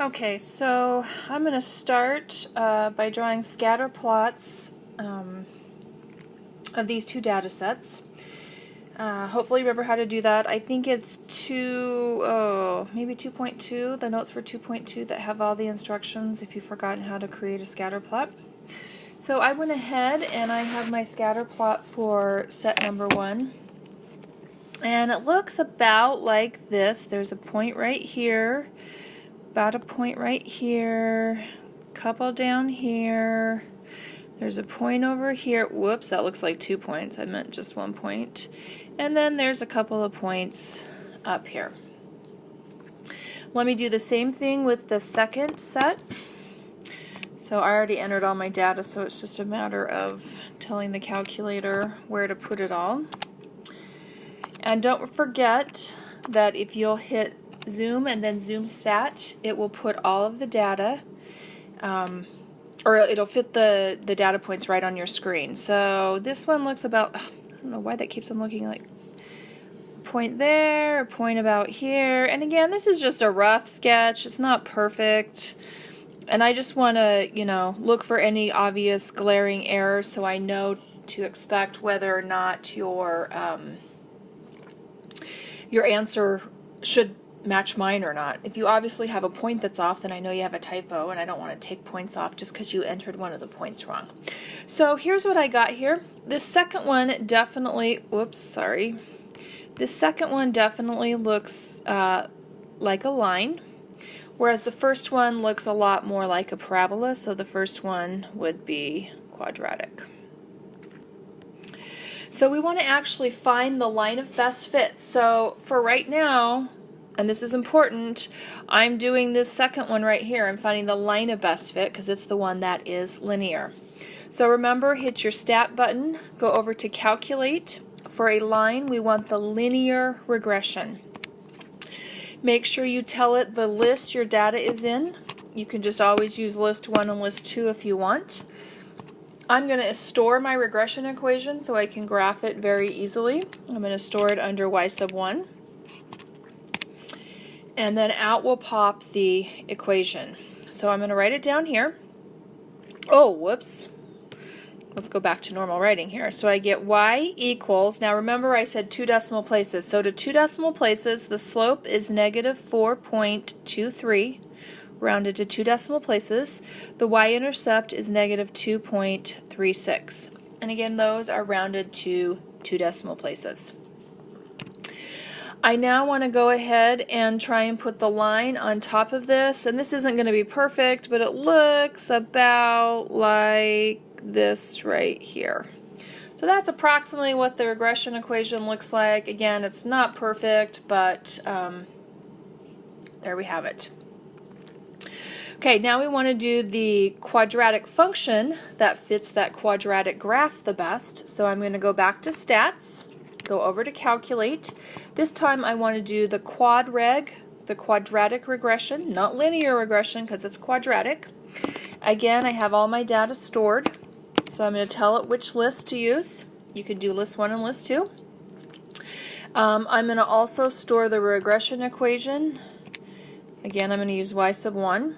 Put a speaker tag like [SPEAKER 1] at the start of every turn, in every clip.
[SPEAKER 1] Okay, so I'm going to start by drawing scatter plots of these two data sets. Hopefully remember how to do that. I think it's maybe 2.2, the notes for 2.2 that have all the instructions if you've forgotten how to create a scatter plot. So I went ahead and I have my scatter plot for set number 1. And it looks about like this. There's a point right here, about a point right here, couple down here. There's a point over here. Whoops, that looks like 2 points. I meant just 1 point. And then there's a couple of points up here. Let me do the same thing with the second set. So I already entered all my data, so it's just a matter of telling the calculator where to put it all. And don't forget that if you'll hit zoom and then zoom stat, it will put all of the data, or it'll fit the data points right on your screen. So this one looks about, I don't know why that keeps on looking like a point there, a point about here. And again, this is just a rough sketch. It's not perfect. And I just want to, look for any obvious glaring errors so I know to expect whether or not your answer should match mine or not. If you obviously have a point that's off, then I know you have a typo, and I don't want to take points off just because you entered one of the points wrong. So here's what I got here. This second one definitely, this second one definitely looks like a line, whereas the first one looks a lot more like a parabola, so the first one would be quadratic. So we want to actually find the line of best fit. So for right now, and this is important, I'm doing this second one right here. I'm finding the line of best fit because it's the one that is linear. So remember, hit your stat button, go over to calculate. For a line, we want the linear regression. Make sure you tell it the list your data is in. You can just always use list 1 and list 2 if you want. I'm going to store my regression equation so I can graph it very easily. I'm going to store it under y sub 1. And then out will pop the equation. So I'm going to write it down here. Oh, whoops. Let's go back to normal writing here. So I get y equals, now remember I said 2 decimal places. So to 2 decimal places, the slope is negative 4.23. Rounded to 2 decimal places. The y-intercept is negative 2.36. And again, those are rounded to 2 decimal places. I now want to go ahead and try and put the line on top of this. And this isn't going to be perfect, but it looks about like this right here. So that's approximately what the regression equation looks like. Again, it's not perfect, but there we have it. Okay, now we want to do the quadratic function that fits that quadratic graph the best. So I'm going to go back to stats, go over to calculate. This time I want to do the quadreg, the quadratic regression, not linear regression because it's quadratic. Again, I have all my data stored, so I'm going to tell it which list to use. You can do list 1 and list 2. I'm going to also store the regression equation. Again, I'm going to use y sub 1.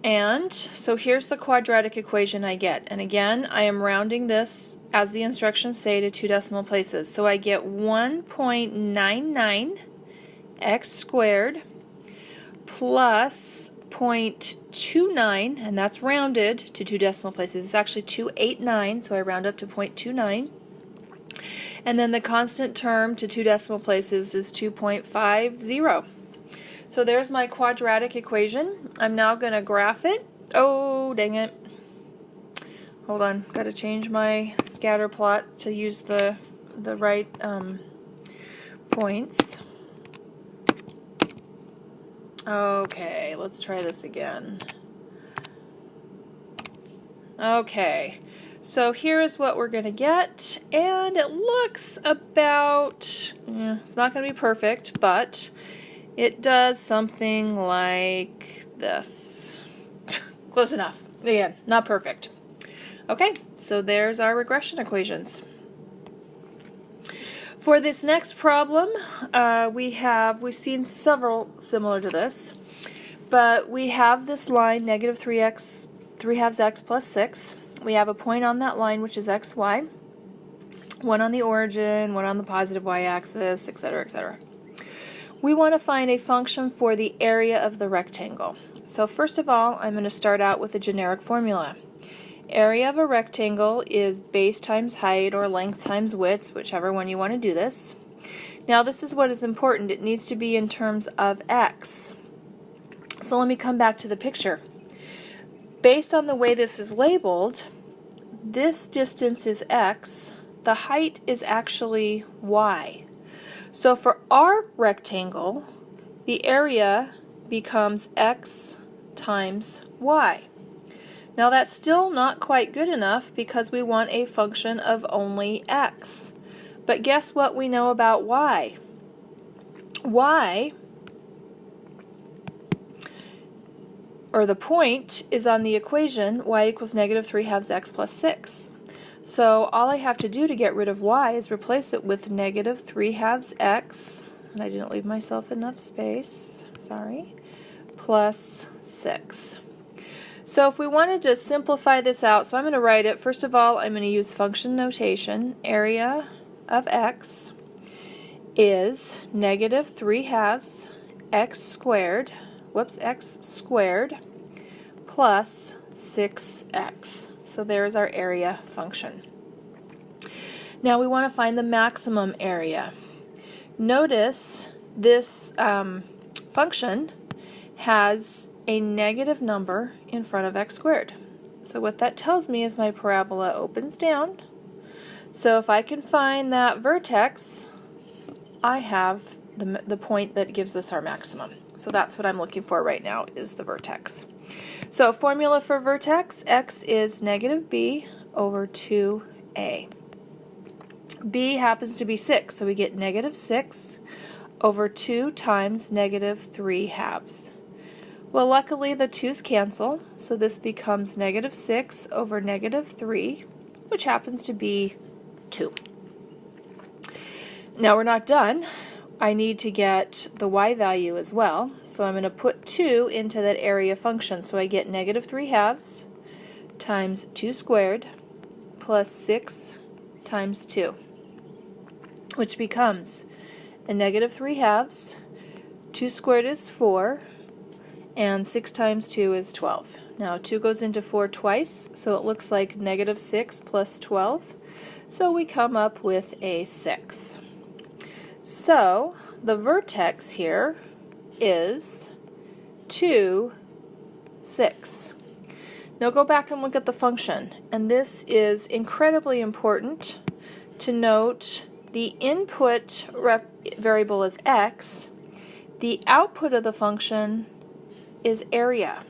[SPEAKER 1] And so here's the quadratic equation I get. And again, I am rounding this, as the instructions say, to 2 decimal places. So I get 1.99 x squared plus 0.29, and that's rounded to 2 decimal places. It's actually 289, so I round up to 0.29. And then the constant term to 2 decimal places is 2.50. So there's my quadratic equation. I'm now going to graph it. Oh, dang it. Hold on. Got to change my scatter plot to use the right points. Okay, let's try this again. Okay, so here is what we're going to get. And it looks about, it's not going to be perfect, but it does something like this. Close enough. Again, not perfect. Okay, so there's our regression equations. For this next problem, we've seen several similar to this, But we have this line, negative 3 halves x plus 6. We have a point on that line, which is xy. One on the origin, one on the positive y-axis, etc., etc. We want to find a function for the area of the rectangle. So first of all, I'm going to start out with a generic formula. Area of a rectangle is base times height or length times width, whichever one you want to do this. Now this is what is important. It needs to be in terms of x. So let me come back to the picture. Based on the way this is labeled, this distance is x, the height is actually y. So for our rectangle, the area becomes x times y. Now that's still not quite good enough because we want a function of only x. But guess what we know about y? Y, or the point, is on the equation y equals negative 3 halves x plus 6. So all I have to do to get rid of y is replace it with negative 3 halves x, and I didn't leave myself enough space, sorry, plus 6. So if we wanted to simplify this out, so I'm going to write it, first of all, I'm going to use function notation. Area of x is negative 3 halves x squared, x squared plus 6x. So there's our area function. Now we want to find the maximum area. Notice this function has a negative number in front of x squared. So what that tells me is my parabola opens down. So if I can find that vertex, I have the point that gives us our maximum. So that's what I'm looking for right now, is the vertex. So formula for vertex, x is negative b over 2a. b happens to be 6, so we get negative 6 over 2 times negative 3 halves. Well, luckily the 2's cancel, so this becomes negative 6 over negative 3, which happens to be 2. Now we're not done. I need to get the y value as well, so I'm going to put 2 into that area function. So I get negative 3 halves times 2 squared plus 6 times 2, which becomes a negative 3 halves, 2 squared is 4, and 6 times 2 is 12. Now 2 goes into 4 twice, so it looks like negative 6 plus 12, so we come up with a 6. So the vertex here is 2, 6. Now go back and look at the function, and this is incredibly important to note. The input variable is x, the output of the function is area.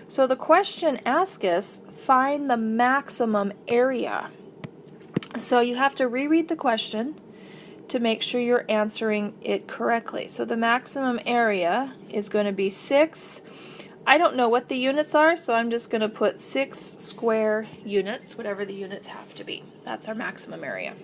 [SPEAKER 1] So the question asks us, find the maximum area. So you have to reread the question to make sure you're answering it correctly. So the maximum area is going to be 6. I don't know what the units are, so I'm just going to put 6 square units, whatever the units have to be. That's our maximum area.